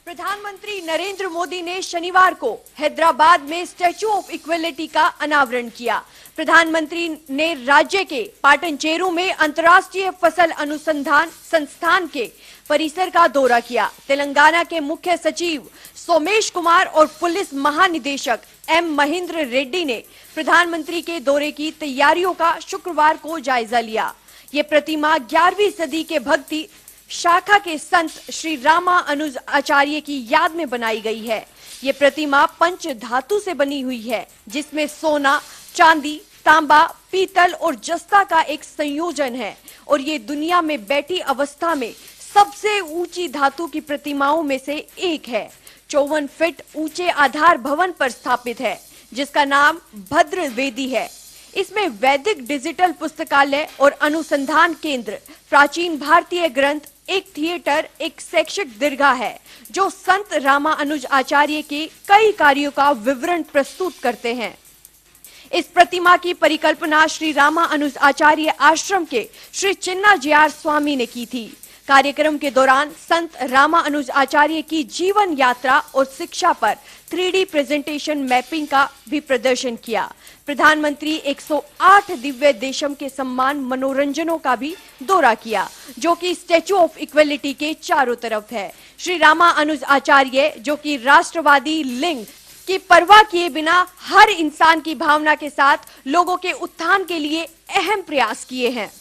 प्रधानमंत्री नरेंद्र मोदी ने शनिवार को हैदराबाद में स्टैच्यू ऑफ इक्वलिटी का अनावरण किया। प्रधानमंत्री ने राज्य के पाटनचेरू में अंतर्राष्ट्रीय फसल अनुसंधान संस्थान के परिसर का दौरा किया। तेलंगाना के मुख्य सचिव सोमेश कुमार और पुलिस महानिदेशक एम महेंद्र रेड्डी ने प्रधानमंत्री के दौरे की तैयारियों का शुक्रवार को जायजा लिया। ये प्रतिमा 11वीं सदी के भक्ति शाखा के संत श्री रामा अनुज आचार्य की याद में बनाई गई है। ये प्रतिमा पंच धातु से बनी हुई है, जिसमें सोना, चांदी, तांबा, पीतल और जस्ता का एक संयोजन है और ये दुनिया में बैठी अवस्था में सबसे ऊंची धातु की प्रतिमाओं में से एक है। 54 फीट ऊंचे आधार भवन पर स्थापित है, जिसका नाम भद्र वेदी है। इसमें वैदिक डिजिटल पुस्तकालय और अनुसंधान केंद्र, प्राचीन भारतीय ग्रंथ, एक थिएटर, एक शैक्षिक दीर्घा है, जो संत रामा अनुज आचार्य के कई कार्यों का विवरण प्रस्तुत करते हैं। इस प्रतिमा की परिकल्पना श्री रामा अनुज आचार्य आश्रम के श्री चिन्नाजियार स्वामी ने की थी। कार्यक्रम के दौरान संत रामा अनुज आचार्य की जीवन यात्रा और शिक्षा पर 3D प्रेजेंटेशन मैपिंग का भी प्रदर्शन किया। प्रधानमंत्री 108 दिव्य देशम के सम्मान मनोरंजनों का भी दौरा किया, जो कि स्टैच्यू ऑफ इक्वलिटी के चारों तरफ है। श्री रामा अनुज आचार्य, जो कि राष्ट्रवादी लिंग की परवाह किए बिना हर इंसान की भावना के साथ लोगों के उत्थान के लिए अहम प्रयास किए हैं।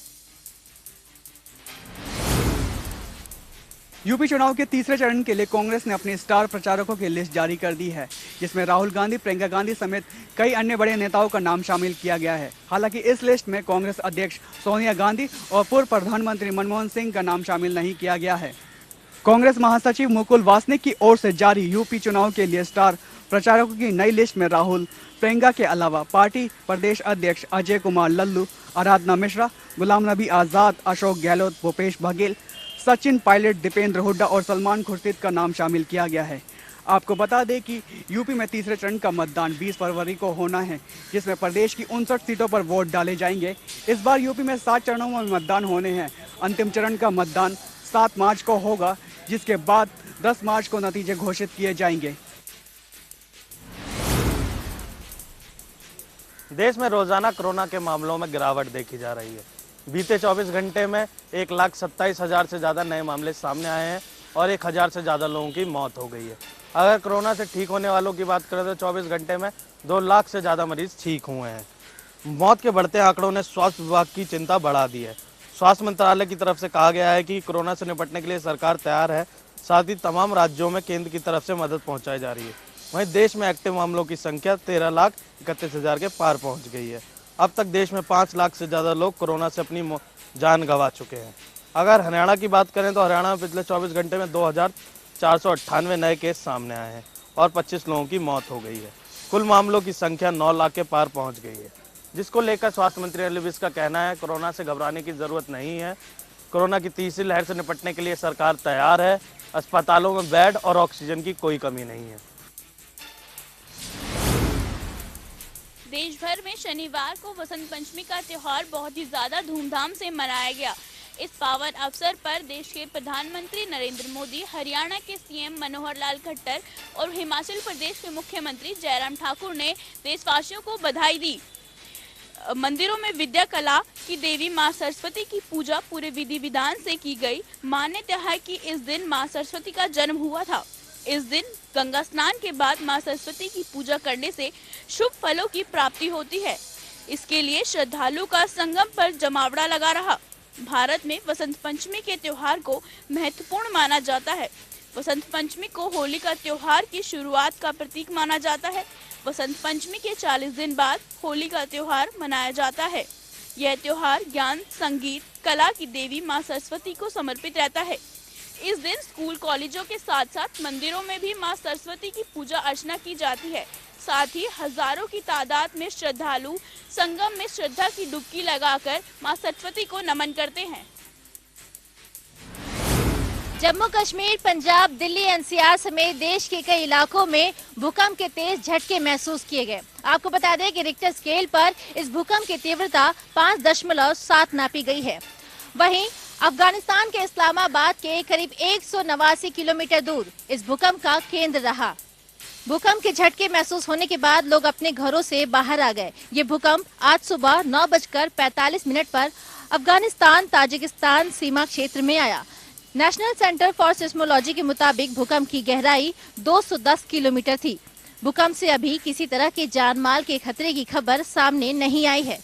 यूपी चुनाव के तीसरे चरण के लिए कांग्रेस ने अपने स्टार प्रचारकों की लिस्ट जारी कर दी है, जिसमें राहुल गांधी, प्रियंका गांधी समेत कई अन्य बड़े नेताओं का नाम शामिल किया गया है। हालांकि इस लिस्ट में कांग्रेस अध्यक्ष सोनिया गांधी और पूर्व प्रधानमंत्री मनमोहन सिंह का नाम शामिल नहीं किया गया है। कांग्रेस महासचिव मुकुल वासनिक की ओर से जारी यूपी चुनाव के लिए स्टार प्रचारकों की नई लिस्ट में राहुल, प्रियंका के अलावा पार्टी प्रदेश अध्यक्ष अजय कुमार लल्लू, आराधना मिश्रा, गुलाम नबी आजाद, अशोक गहलोत, भूपेश बघेल, सचिन पायलट, दीपेंद्र हुड्डा और सलमान खुर्शीद का नाम शामिल किया गया है। आपको बता दें कि यूपी में तीसरे चरण का मतदान 20 फरवरी को होना है, जिसमें प्रदेश की 59 सीटों पर वोट डाले जाएंगे। इस बार यूपी में 7 चरणों में मतदान होने हैं। अंतिम चरण का मतदान 7 मार्च को होगा, जिसके बाद 10 मार्च को नतीजे घोषित किए जाएंगे। देश में रोजाना कोरोना के मामलों में गिरावट देखी जा रही है। बीते 24 घंटे में 1,27,000 से ज़्यादा नए मामले सामने आए हैं और 1,000 से ज़्यादा लोगों की मौत हो गई है। अगर कोरोना से ठीक होने वालों की बात करें तो 24 घंटे में 2 लाख से ज़्यादा मरीज ठीक हुए हैं। मौत के बढ़ते आंकड़ों ने स्वास्थ्य विभाग की चिंता बढ़ा दी है। स्वास्थ्य मंत्रालय की तरफ से कहा गया है कि कोरोना से निपटने के लिए सरकार तैयार है, साथ ही तमाम राज्यों में केंद्र की तरफ से मदद पहुँचाई जा रही है। वहीं देश में एक्टिव मामलों की संख्या 13,31,000 के पार पहुँच गई है। अब तक देश में 5 लाख से ज़्यादा लोग कोरोना से अपनी जान गंवा चुके हैं। अगर हरियाणा की बात करें तो हरियाणा में पिछले 24 घंटे में 2,498 नए केस सामने आए हैं और 25 लोगों की मौत हो गई है। कुल मामलों की संख्या 9 लाख के पार पहुंच गई है, जिसको लेकर स्वास्थ्य मंत्री अनिल विज का कहना है कोरोना से घबराने की ज़रूरत नहीं है। कोरोना की तीसरी लहर से निपटने के लिए सरकार तैयार है। अस्पतालों में बेड और ऑक्सीजन की कोई कमी नहीं है। देश भर में शनिवार को वसंत पंचमी का त्योहार बहुत ही ज्यादा धूमधाम से मनाया गया। इस पावन अवसर पर देश के प्रधानमंत्री नरेंद्र मोदी, हरियाणा के सीएम मनोहर लाल खट्टर और हिमाचल प्रदेश के मुख्यमंत्री जयराम ठाकुर ने देशवासियों को बधाई दी। मंदिरों में विद्या कला की देवी मां सरस्वती की पूजा पूरे विधि विधान से की गई। मान्यता है कि इस दिन मां सरस्वती का जन्म हुआ था। इस दिन गंगा स्नान के बाद मां सरस्वती की पूजा करने से शुभ फलों की प्राप्ति होती है। इसके लिए श्रद्धालु का संगम पर जमावड़ा लगा रहा। भारत में वसंत पंचमी के त्योहार को महत्वपूर्ण माना जाता है। वसंत पंचमी को होली का त्योहार की शुरुआत का प्रतीक माना जाता है। वसंत पंचमी के 40 दिन बाद होली का त्योहार मनाया जाता है। यह त्योहार ज्ञान, संगीत, कला की देवी मां सरस्वती को समर्पित रहता है। इस दिन स्कूल कॉलेजों के साथ साथ मंदिरों में भी मां सरस्वती की पूजा अर्चना की जाती है। साथ ही हजारों की तादाद में श्रद्धालु संगम में श्रद्धा की डुबकी लगाकर मां सरस्वती को नमन करते हैं। जम्मू कश्मीर, पंजाब, दिल्ली, एनसीआर समेत देश के कई इलाकों में भूकंप के तेज झटके महसूस किए गए। आपको बता दें कि रिक्टर स्केल पर इस भूकंप की तीव्रता 5.7 नापी गई है। वहीं अफगानिस्तान के इस्लामाबाद के करीब 189 किलोमीटर दूर इस भूकंप का केंद्र रहा। भूकंप के झटके महसूस होने के बाद लोग अपने घरों से बाहर आ गए। ये भूकंप आज सुबह 9:45 पर अफगानिस्तान ताजिकिस्तान सीमा क्षेत्र में आया। नेशनल सेंटर फॉर सिस्मोलॉजी के मुताबिक भूकंप की गहराई 210 किलोमीटर थी। भूकंप से अभी किसी तरह के जान माल के खतरे की खबर सामने नहीं आई है।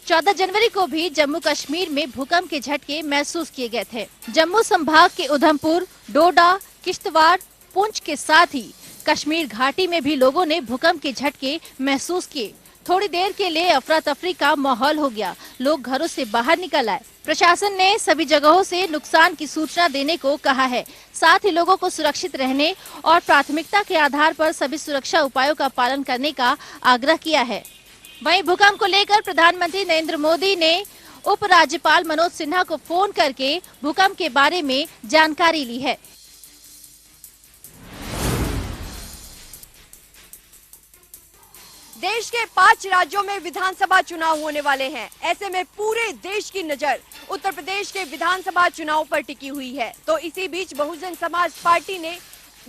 14 जनवरी को भी जम्मू कश्मीर में भूकंप के झटके महसूस किए गए थे। जम्मू संभाग के उधमपुर, डोडा, किश्तवाड़, पुंछ के साथ ही कश्मीर घाटी में भी लोगों ने भूकंप के झटके महसूस किए। थोड़ी देर के लिए अफरा तफरी का माहौल हो गया। लोग घरों से बाहर निकल आए। प्रशासन ने सभी जगहों से नुकसान की सूचना देने को कहा है। साथ ही लोगों को सुरक्षित रहने और प्राथमिकता के आधार पर सभी सुरक्षा उपायों का पालन करने का आग्रह किया है। वहीं भूकंप को लेकर प्रधानमंत्री नरेंद्र मोदी ने उपराज्यपाल मनोज सिन्हा को फोन करके भूकंप के बारे में जानकारी ली है। देश के 5 राज्यों में विधानसभा चुनाव होने वाले हैं। ऐसे में पूरे देश की नजर उत्तर प्रदेश के विधानसभा चुनाव पर टिकी हुई है। तो इसी बीच बहुजन समाज पार्टी ने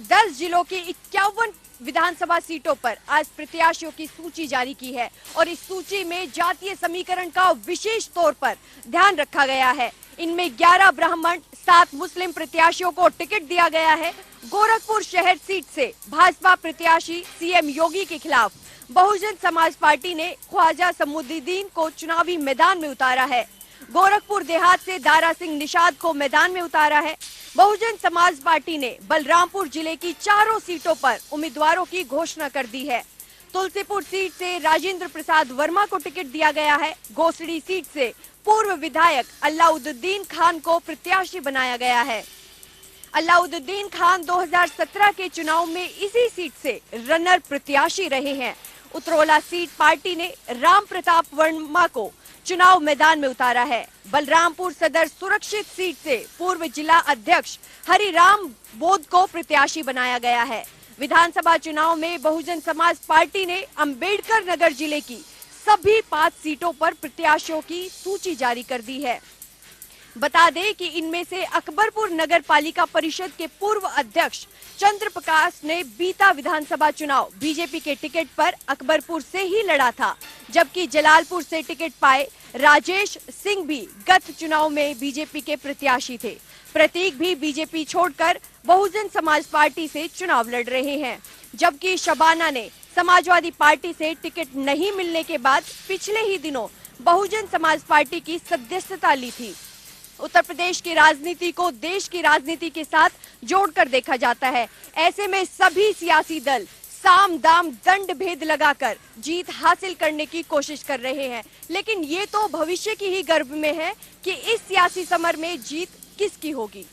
10 जिलों की 51 विधानसभा सीटों पर आज प्रत्याशियों की सूची जारी की है और इस सूची में जातीय समीकरण का विशेष तौर पर ध्यान रखा गया है। इनमें 11 ब्राह्मण, 7 मुस्लिम प्रत्याशियों को टिकट दिया गया है। गोरखपुर शहर सीट से भाजपा प्रत्याशी सीएम योगी के खिलाफ बहुजन समाज पार्टी ने ख्वाजा समुद्दीन को चुनावी मैदान में उतारा है। गोरखपुर देहात से दारा सिंह निषाद को मैदान में उतारा है। बहुजन समाज पार्टी ने बलरामपुर जिले की 4 सीटों पर उम्मीदवारों की घोषणा कर दी है। तुलसीपुर सीट से राजेंद्र प्रसाद वर्मा को टिकट दिया गया है। गोसड़ी सीट से पूर्व विधायक अलाउद्दीन खान को प्रत्याशी बनाया गया है। अलाउद्दीन खान 2017 के चुनाव में इसी सीट से रनर प्रत्याशी रहे हैं। उतरौला सीट पार्टी ने राम प्रताप वर्मा को चुनाव मैदान में उतारा है। बलरामपुर सदर सुरक्षित सीट से पूर्व जिला अध्यक्ष हरिराम बोध को प्रत्याशी बनाया गया है। विधानसभा चुनाव में बहुजन समाज पार्टी ने अंबेडकर नगर जिले की सभी 5 सीटों पर प्रत्याशियों की सूची जारी कर दी है। बता दें कि इनमें से अकबरपुर नगर पालिका परिषद के पूर्व अध्यक्ष चंद्र प्रकाश ने बीता विधानसभा चुनाव बीजेपी के टिकट पर अकबरपुर से ही लड़ा था, जबकि जलालपुर से टिकट पाए राजेश सिंह भी गत चुनाव में बीजेपी के प्रत्याशी थे। प्रतीक भी बीजेपी छोड़कर बहुजन समाज पार्टी से चुनाव लड़ रहे हैं, जबकि शबाना ने समाजवादी पार्टी से टिकट नहीं मिलने के बाद पिछले ही दिनों बहुजन समाज पार्टी की सदस्यता ली थी। उत्तर प्रदेश की राजनीति को देश की राजनीति के साथ जोड़कर देखा जाता है। ऐसे में सभी सियासी दल साम दाम दंड भेद लगाकर जीत हासिल करने की कोशिश कर रहे हैं, लेकिन ये तो भविष्य की ही गर्भ में है कि इस सियासी समर में जीत किसकी होगी।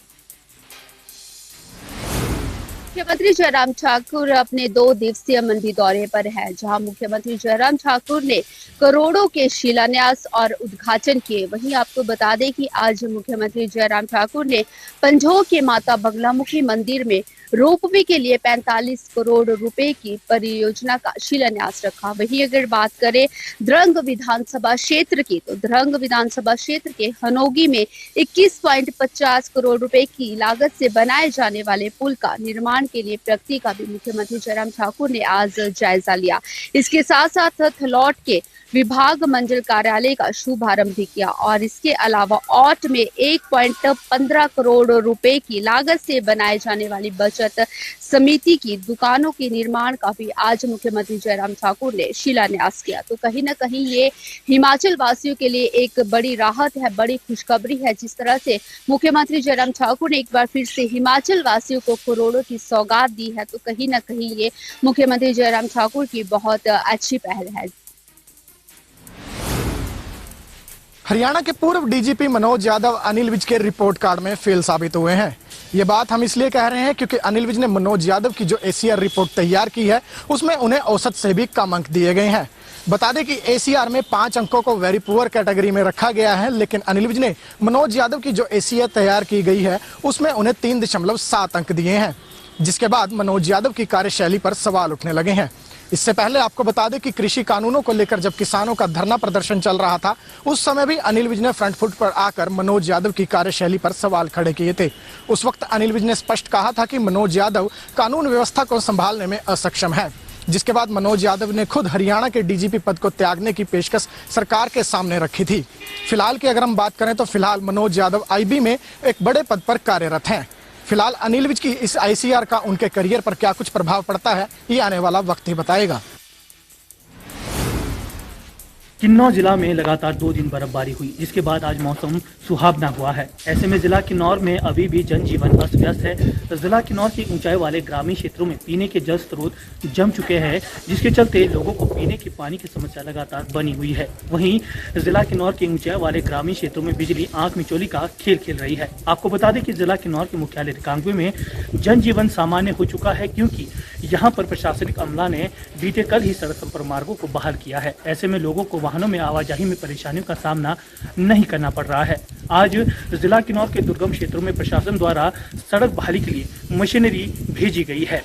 मुख्यमंत्री जयराम ठाकुर अपने 2 दिवसीय मंडी दौरे पर है, जहां मुख्यमंत्री जयराम ठाकुर ने करोड़ों के शिलान्यास और उद्घाटन किए। वहीं आपको बता दें कि आज मुख्यमंत्री जयराम ठाकुर ने पंजोह के माता बगलामुखी मंदिर में रोपवे के लिए 45 करोड़ रुपए की परियोजना का शिलान्यास रखा। वहीं अगर बात करें द्रंग विधानसभा क्षेत्र की, तो द्रंग विधानसभा क्षेत्र के हनोगी में 21.50 करोड़ रुपए की लागत से बनाए जाने वाले पुल का निर्माण के लिए प्रगति का भी मुख्यमंत्री जयराम ठाकुर ने आज जायजा लिया। इसके साथ साथ थलौट के विभाग मंडल कार्यालय का शुभारंभ भी किया और इसके अलावा औट में 1.15 करोड़ रुपए की लागत से बनाए जाने वाली बचत समिति की दुकानों के निर्माण का भी आज मुख्यमंत्री जयराम ठाकुर ने शिलान्यास किया। तो कहीं ना कहीं ये हिमाचल वासियों के लिए एक बड़ी राहत है, बड़ी खुशखबरी है। जिस तरह से मुख्यमंत्री जयराम ठाकुर ने एक बार फिर से हिमाचल वासियों को करोड़ों की सौगात दी है, तो कहीं ना कहीं ये मुख्यमंत्री जयराम ठाकुर की बहुत अच्छी पहल है। हरियाणा के पूर्व डीजीपी मनोज यादव अनिल विज के रिपोर्ट कार्ड में फेल साबित हुए हैं। ये बात हम इसलिए कह रहे हैं क्योंकि अनिल विज ने मनोज यादव की जो एसीआर रिपोर्ट तैयार की है उसमें उन्हें औसत से भी कम अंक दिए गए हैं। बता दें कि एसीआर में 5 अंकों को वेरी पुअर कैटेगरी में रखा गया है, लेकिन अनिल विज ने मनोज यादव की जो एसीआर तैयार की गई है उसमें उन्हें 3.7 अंक दिए हैं, जिसके बाद मनोज यादव की कार्यशैली पर सवाल उठने लगे हैं। इससे पहले आपको बता दें कि कृषि कानूनों को लेकर जब किसानों का धरना प्रदर्शन चल रहा था, उस समय भी अनिल विज ने फ्रंट फुट पर आकर मनोज यादव की कार्यशैली पर सवाल खड़े किए थे। उस वक्त अनिल विज ने स्पष्ट कहा था कि मनोज यादव कानून व्यवस्था को संभालने में असक्षम है, जिसके बाद मनोज यादव ने खुद हरियाणा के डीजीपी पद को त्यागने की पेशकश सरकार के सामने रखी थी। फिलहाल की अगर हम बात करें तो फिलहाल मनोज यादव आईबी में एक बड़े पद पर कार्यरत हैं। फिलहाल अनिल विज की इस आईसीआर का उनके करियर पर क्या कुछ प्रभाव पड़ता है, ये आने वाला वक्त ही बताएगा। किन्नौर जिला में लगातार 2 दिन बर्फबारी हुई, जिसके बाद आज मौसम सुहावना हुआ है। ऐसे में जिला किन्नौर में अभी भी जनजीवन अस्त व्यस्त है। जिला किन्नौर के ऊंचाई वाले ग्रामीण क्षेत्रों में पीने के जल स्रोत जम चुके हैं, जिसके चलते लोगों को पीने के पानी की समस्या लगातार बनी हुई है। वहीं जिला किन्नौर के ऊंचाई वाले ग्रामीण क्षेत्रों में बिजली आंख मिचौली का खेल खेल रही है। आपको बता दें कि जिला किन्नौर के मुख्यालय रिकांगपिओ में जनजीवन सामान्य हो चुका है, क्योंकि यहाँ पर प्रशासनिक अमला ने बीते कल ही सड़क संपर्क मार्गों को बहाल किया है। ऐसे में लोगों को वाहनों में आवाजाही में परेशानियों का सामना नहीं करना पड़ रहा है। आज जिला किन्नौर के दुर्गम क्षेत्रों में प्रशासन द्वारा सड़क बहाली के लिए मशीनरी भेजी गई है।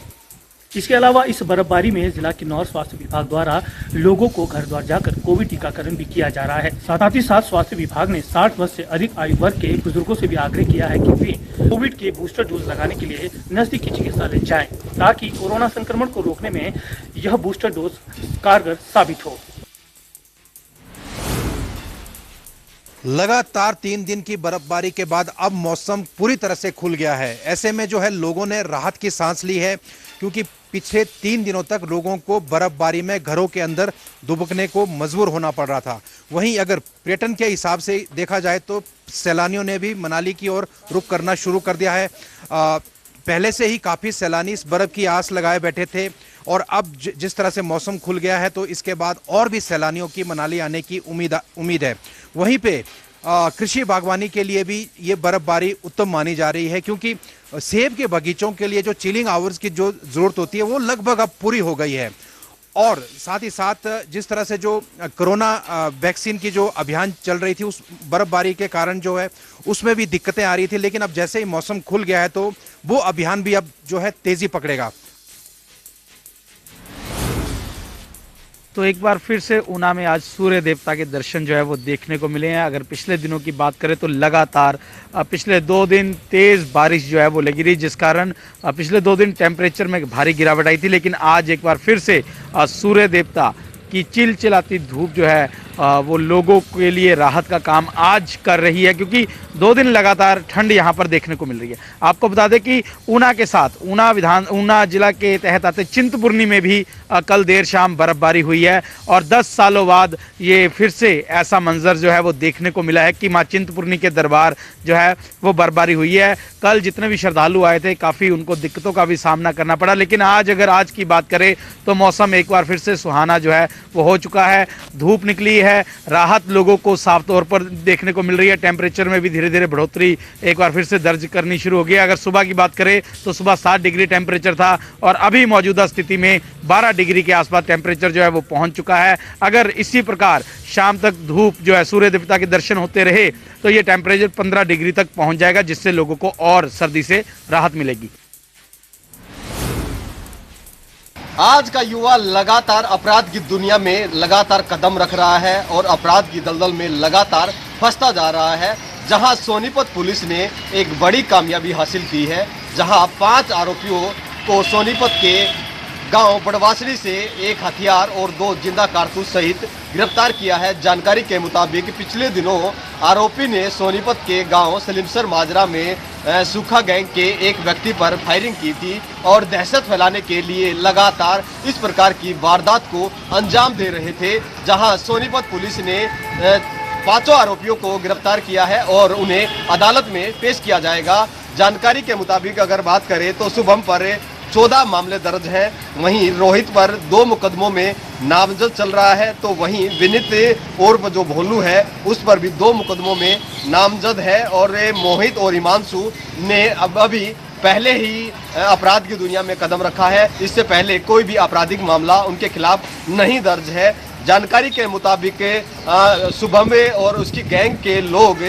इसके अलावा इस बर्फबारी में जिला किन्नौर स्वास्थ्य विभाग द्वारा लोगों को घर द्वार जाकर कोविड टीकाकरण भी किया जा रहा है। साथ ही साथ स्वास्थ्य विभाग ने 60 वर्ष से अधिक आयु वर्ग के बुजुर्गों से भी आग्रह किया है कि वे कोविड के बूस्टर डोज लगाने के लिए नजदीकी चिकित्सालय जाएं, ताकि कोरोना संक्रमण को रोकने में यह बूस्टर डोज कारगर साबित हो। लगातार 3 दिन की बर्फबारी के बाद अब मौसम पूरी तरह से खुल गया है। ऐसे में जो है लोगों ने राहत की सांस ली है, क्योंकि पिछले 3 दिनों तक लोगों को बर्फबारी में घरों के अंदर दुबकने को मजबूर होना पड़ रहा था। वहीं अगर पर्यटन के हिसाब से देखा जाए तो सैलानियों ने भी मनाली की ओर रुख करना शुरू कर दिया है। पहले से ही काफ़ी सैलानी इस बर्फ की आस लगाए बैठे थे, और अब जिस तरह से मौसम खुल गया है तो इसके बाद और भी सैलानियों की मनाली आने की उम्मीद है। वहीं पे कृषि बागवानी के लिए भी ये बर्फबारी उत्तम मानी जा रही है, क्योंकि सेब के बगीचों के लिए जो चिलिंग आवर्स की जो ज़रूरत होती है वो लगभग अब पूरी हो गई है। और साथ ही साथ जिस तरह से जो कोरोना वैक्सीन की जो अभियान चल रही थी, उस बर्फबारी के कारण जो है उसमें भी दिक्कतें आ रही थी, लेकिन अब जैसे ही मौसम खुल गया है तो वो अभियान भी अब जो है तेजी पकड़ेगा। तो एक बार फिर से ऊना में आज सूर्य देवता के दर्शन जो है वो देखने को मिले हैं। अगर पिछले दिनों की बात करें तो लगातार पिछले 2 दिन तेज बारिश जो है वो लगी रही, जिस कारण पिछले 2 दिन टेम्परेचर में भारी गिरावट आई थी। लेकिन आज एक बार फिर से सूर्य देवता की चिलचिलाती धूप जो है वो लोगों के लिए राहत का काम आज कर रही है, क्योंकि 2 दिन लगातार ठंड यहाँ पर देखने को मिल रही है। आपको बता दें कि ऊना के साथ ऊना जिला के तहत आते चिंतपूर्णी में भी कल देर शाम बर्फबारी हुई है, और 10 सालों बाद ये फिर से ऐसा मंजर जो है वो देखने को मिला है कि माँ चिंतपूर्णी के दरबार जो है वो बर्फबारी हुई है। कल जितने भी श्रद्धालु आए थे काफ़ी उनको दिक्कतों का भी सामना करना पड़ा, लेकिन आज की बात करें तो मौसम एक बार फिर से सुहाना जो है वो हो चुका है। धूप निकली है, राहत लोगों को साफ तौर पर देखने को मिल रही है। टेम्परेचर में भी धीरे धीरे बढ़ोतरी एक बार फिर से दर्ज करनी शुरू हो गई है। अगर सुबह की बात करें तो सुबह 7 डिग्री टेम्परेचर था, और अभी मौजूदा स्थिति में 12 डिग्री के आसपास टेम्परेचर जो है वो पहुंच चुका है। अगर इसी प्रकार शाम तक धूप जो है सूर्य देवता के दर्शन होते रहे तो ये टेम्परेचर 15 डिग्री तक पहुंच जाएगा, जिससे लोगों को और सर्दी से राहत मिलेगी। आज का युवा लगातार अपराध की दुनिया में लगातार कदम रख रहा है और अपराध की दलदल में लगातार फंसता जा रहा है। जहां सोनीपत पुलिस ने एक बड़ी कामयाबी हासिल की है, जहां 5 आरोपियों को सोनीपत के गांव बड़वासड़ी से 1 हथियार और 2 जिंदा कारतूस सहित गिरफ्तार किया है। जानकारी के मुताबिक पिछले दिनों आरोपी ने सोनीपत के गांव सलीमसर माजरा में सूखा गैंग के एक व्यक्ति पर फायरिंग की थी, और दहशत फैलाने के लिए लगातार इस प्रकार की वारदात को अंजाम दे रहे थे। जहां सोनीपत पुलिस ने 5 आरोपियों को गिरफ्तार किया है और उन्हें अदालत में पेश किया जाएगा। जानकारी के मुताबिक अगर बात करें तो शुभम पर 14 मामले दर्ज हैं, वहीं रोहित पर 2 मुकदमों में नामजद चल रहा है, तो वहीं विनीत और जो भोलू है उस पर भी 2 मुकदमों में नामजद है। और मोहित और हिमांशु ने अभी पहले ही अपराध की दुनिया में कदम रखा है। इससे पहले कोई भी आपराधिक मामला उनके खिलाफ नहीं दर्ज है। जानकारी के मुताबिक सुबह में और उसकी गैंग के लोग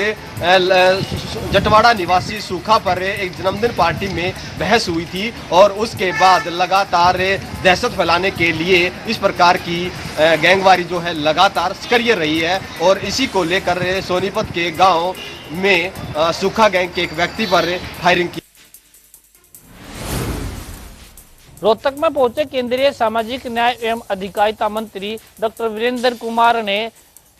जटवाड़ा निवासी सूखा पर एक जन्मदिन पार्टी में बहस हुई थी और उसके बाद लगातार दहशत फैलाने के लिए इस प्रकार की गैंगवारी जो है लगातार सक्रिय रही है और इसी को लेकर सोनीपत के गांव में सूखा गैंग के एक व्यक्ति पर फायरिंग की। रोहतक में पहुंचे केंद्रीय सामाजिक न्याय एवं अधिकारिता मंत्री डॉक्टर वीरेंद्र कुमार ने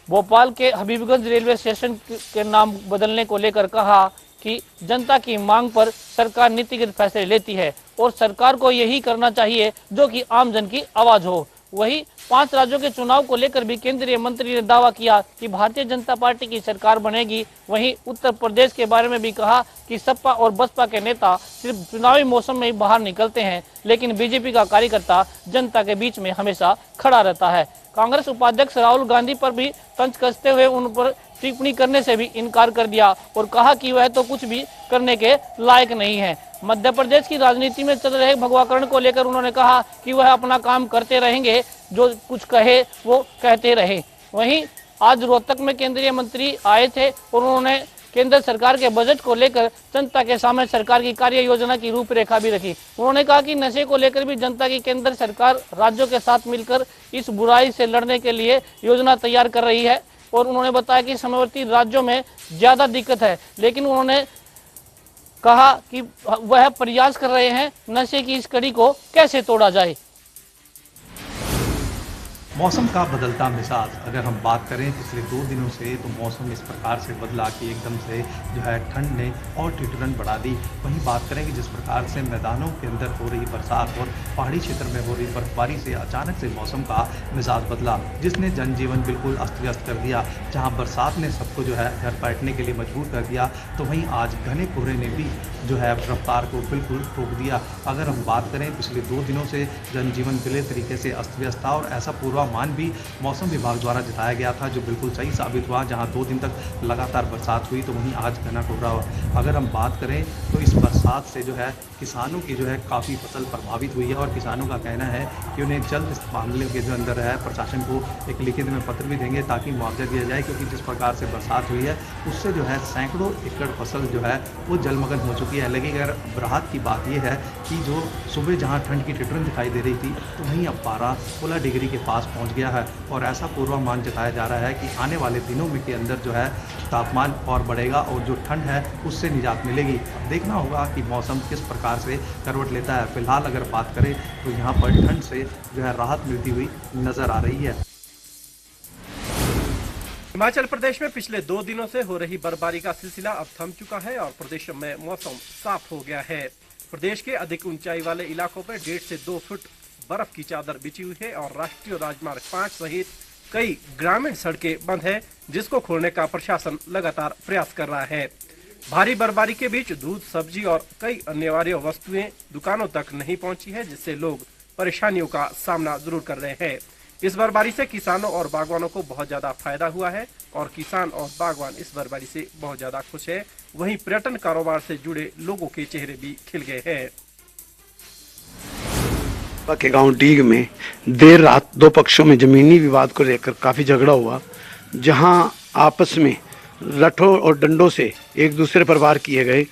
भोपाल के हबीबगंज रेलवे स्टेशन के नाम बदलने को लेकर कहा कि जनता की मांग पर सरकार नीतिगत फैसले लेती है और सरकार को यही करना चाहिए जो कि आम जन की आवाज हो। वहीं 5 राज्यों के चुनाव को लेकर भी केंद्रीय मंत्री ने दावा किया कि भारतीय जनता पार्टी की सरकार बनेगी। वहीं उत्तर प्रदेश के बारे में भी कहा कि सपा और बसपा के नेता सिर्फ चुनावी मौसम में ही बाहर निकलते हैं, लेकिन बीजेपी का कार्यकर्ता जनता के बीच में हमेशा खड़ा रहता है। कांग्रेस उपाध्यक्ष राहुल गांधी पर भी तंज कसते हुए उन पर टिप्पणी करने से भी इनकार कर दिया और कहा कि वह तो कुछ भी करने के लायक नहीं है। मध्य प्रदेश की राजनीति में चल रहे भगवाकरण को लेकर उन्होंने कहा कि वह अपना काम करते रहेंगे, जो कुछ कहे वो कहते रहे। वहीं आज रोहतक में केंद्रीय मंत्री आए थे और उन्होंने केंद्र सरकार के बजट को लेकर जनता के सामने सरकार की कार्य योजना की रूपरेखा भी रखी। उन्होंने कहा कि नशे को लेकर भी जनता की केंद्र सरकार राज्यों के साथ मिलकर इस बुराई से लड़ने के लिए योजना तैयार कर रही है और उन्होंने बताया कि सीमावर्ती राज्यों में ज्यादा दिक्कत है, लेकिन उन्होंने कहा कि वह प्रयास कर रहे हैं नशे की इस कड़ी को कैसे तोड़ा जाए। मौसम का बदलता मिजाज, अगर हम बात करें पिछले 2 दिनों से तो मौसम इस प्रकार से बदला कि एकदम से जो है ठंड ने और ठिठुरन बढ़ा दी। वहीं बात करें कि जिस प्रकार से मैदानों के अंदर हो रही बरसात और पहाड़ी क्षेत्र में हो रही बर्फबारी से अचानक से मौसम का मिजाज बदला, जिसने जनजीवन बिल्कुल अस्त व्यस्त कर दिया। जहाँ बरसात ने सबको जो है घर बैठने के लिए मजबूर कर दिया, तो वहीं आज घने कोहरे ने भी जो है रफ्तार को बिल्कुल रोक दिया। अगर हम बात करें पिछले 2 दिनों से जनजीवन पूरे तरीके से अस्त व्यस्त था और ऐसा पूर्वानुमान भी मौसम विभाग द्वारा जताया गया था, जो बिल्कुल सही साबित हुआ। जहां 2 दिन तक लगातार बरसात हुई तो वहीं आज घना कोहरा हुआ। अगर हम बात करें तो इस बरसात से जो है किसानों की जो है काफ़ी फसल प्रभावित हुई है और किसानों का कहना है कि उन्हें जल्द इस मामले के जो अंदर है प्रशासन को एक लिखित में पत्र भी देंगे ताकि मुआवजा दिया जाए, क्योंकि जिस प्रकार से बरसात हुई है उससे जो है सैकड़ों एकड़ फसल जो है वो जलमग्न हो चुकी है। लेकिन अगर राहत की बात यह है कि जो सुबह जहाँ ठंड की ठिठुरन दिखाई दे रही थी तो वहीं अब पारा 16 डिग्री के पास पहुँच गया है और ऐसा पूर्वानुमान जताया जा रहा है कि आने वाले दिनों में के अंदर जो है तापमान और बढ़ेगा और जो ठंड है उससे निजात मिलेगी। देखना होगा कि मौसम किस प्रकार से करवट लेता है। फिलहाल अगर बात करें तो यहाँ पर ठंड से जो है राहत मिलती हुई नजर आ रही है। हिमाचल प्रदेश में पिछले 2 दिनों से हो रही बर्फबारी का सिलसिला अब थम चुका है और प्रदेश में मौसम साफ हो गया है। प्रदेश के अधिक ऊंचाई वाले इलाकों पर 1.5 से 2 फुट बर्फ की चादर बिछी हुई है और राष्ट्रीय राजमार्ग 5 सहित कई ग्रामीण सड़कें बंद है, जिसको खोलने का प्रशासन लगातार प्रयास कर रहा है। भारी बर्फबारी के बीच दूध, सब्जी और कई अनिवार्य वस्तुएं दुकानों तक नहीं पहुंची है, जिससे लोग परेशानियों का सामना जरूर कर रहे हैं। इस बर्फबारी से किसानों और बागवानों को बहुत ज्यादा फायदा हुआ है और किसान और बागवान इस बर्फबारी से बहुत ज्यादा खुश है। वहीं पर्यटन कारोबार से जुड़े लोगों के चेहरे भी खिल गए हैं। के गांव डीग में देर रात 2 पक्षों में जमीनी विवाद को लेकर काफी झगड़ा हुआ, जहां आपस में लठों और डंडों से एक दूसरे पर वार किए गए।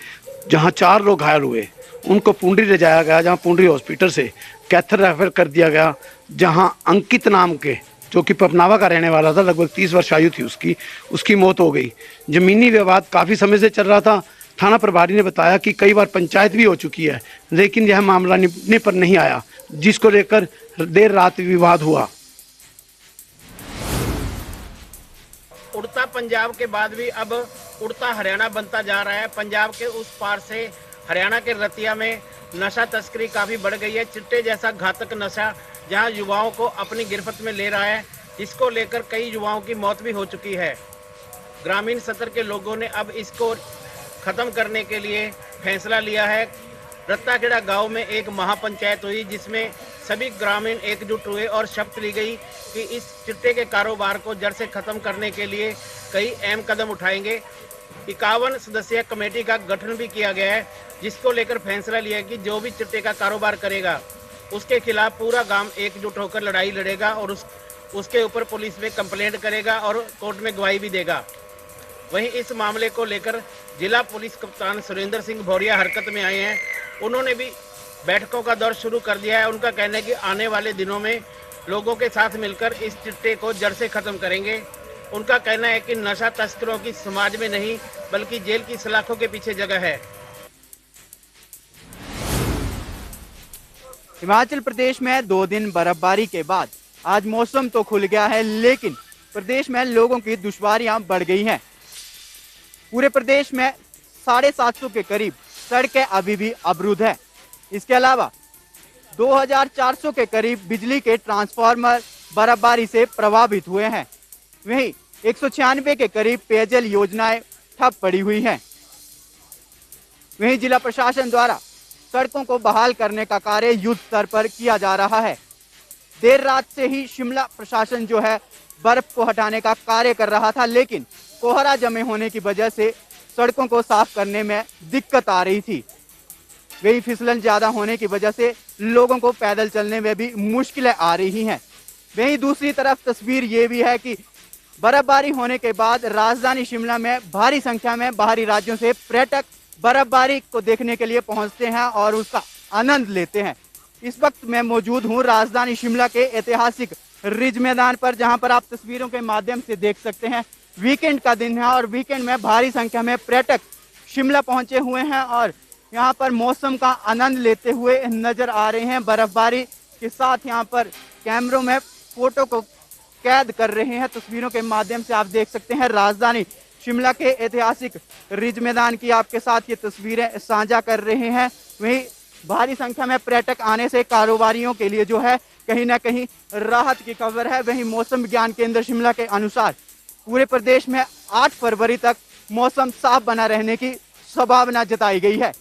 जहां 4 लोग घायल हुए, उनको पुंडरी ले जाया गया, जहां पुंडरी हॉस्पिटल से कैथर रेफर कर दिया गया। जहां अंकित नाम के जो कि पपनावा का रहने वाला था, लगभग 30 वर्ष आयु थी उसकी मौत हो गई। जमीनी विवाद काफी समय से चल रहा था। थाना प्रभारी ने बताया कि कई बार पंचायत भी हो चुकी है, लेकिन यह मामला निपटने पर नहीं आया, जिसको लेकर देर रात विवाद हुआ। उड़ता पंजाब के बाद भी अब उड़ता हरियाणा बनता जा रहा है। पंजाब के उस पार से हरियाणा के रतिया में नशा तस्करी काफी बढ़ गई है। चिट्टे जैसा घातक नशा जहां युवाओं को अपनी गिरफ्त में ले रहा है, इसको लेकर कई युवाओं की मौत भी हो चुकी है। ग्रामीण स्तर के लोगों ने अब इसको खत्म करने के लिए फैसला लिया है। रत्ताखेड़ा गांव में एक महापंचायत हुई, जिसमें सभी ग्रामीण एकजुट हुए और शपथ ली गई कि इस चिट्टे के कारोबार को जड़ से खत्म करने के लिए कई अहम कदम उठाएंगे। 51 सदस्यीय कमेटी का गठन भी किया गया है, जिसको लेकर फैसला लिया कि जो भी चिट्टे का कारोबार करेगा उसके खिलाफ पूरा गांव एकजुट होकर लड़ाई लड़ेगा और उसके ऊपर पुलिस में कंप्लेंट करेगा और कोर्ट में गवाही भी देगा। वहीं इस मामले को लेकर जिला पुलिस कप्तान सुरेंद्र सिंह भौरिया हरकत में आए हैं। उन्होंने भी बैठकों का दौर शुरू कर दिया है। उनका कहना है कि आने वाले दिनों में लोगों के साथ मिलकर इस चिट्टे को जड़ से खत्म करेंगे। उनका कहना है कि नशा तस्करों की समाज में नहीं बल्कि जेल की सलाखों के पीछे जगह है। हिमाचल प्रदेश में 2 दिन बर्फबारी के बाद आज मौसम तो खुल गया है, लेकिन प्रदेश में लोगों की दुश्वारियां बढ़ गई हैं। पूरे प्रदेश में 750 के करीब सड़कें अभी भी अवरुद्ध है। इसके अलावा 2400 के करीब बिजली के ट्रांसफार्मर बर्फबारी से प्रभावित हुए हैं। वहीं 196 के करीब पेयजल योजनाएं ठप पड़ी हुई हैं। वहीं जिला प्रशासन द्वारा सड़कों को बहाल करने का कार्य युद्ध स्तर पर किया जा रहा है। देर रात से ही शिमला प्रशासन जो है बर्फ को हटाने का कार्य कर रहा था, लेकिन कोहरा जमे होने की वजह से सड़कों को साफ करने में दिक्कत आ रही थी। वही फिसलन ज्यादा होने की वजह से लोगों को पैदल चलने में भी मुश्किलें आ रही हैं। वहीं दूसरी तरफ तस्वीर ये भी है कि बर्फबारी होने के बाद राजधानी शिमला में भारी संख्या में बाहरी राज्यों से पर्यटक बर्फबारी को देखने के लिए पहुंचते हैं और उसका आनंद लेते हैं। इस वक्त मैं मौजूद हूं राजधानी शिमला के ऐतिहासिक रिज मैदान पर, जहां पर आप तस्वीरों के माध्यम से देख सकते हैं वीकेंड का दिन है और वीकेंड में भारी संख्या में पर्यटक शिमला पहुंचे हुए हैं और यहां पर मौसम का आनंद लेते हुए नजर आ रहे हैं। बर्फबारी के साथ यहां पर कैमरों में फोटो को कैद कर रहे हैं। तस्वीरों के माध्यम से आप देख सकते हैं राजधानी शिमला के ऐतिहासिक रिज मैदान की आपके साथ ये तस्वीरें साझा कर रहे हैं। वहीं भारी संख्या में पर्यटक आने से कारोबारियों के लिए जो है कहीं ना कहीं राहत की खबर है। वहीं मौसम विज्ञान केंद्र शिमला के अनुसार पूरे प्रदेश में 8 फरवरी तक मौसम साफ बना रहने की संभावना जताई गई है।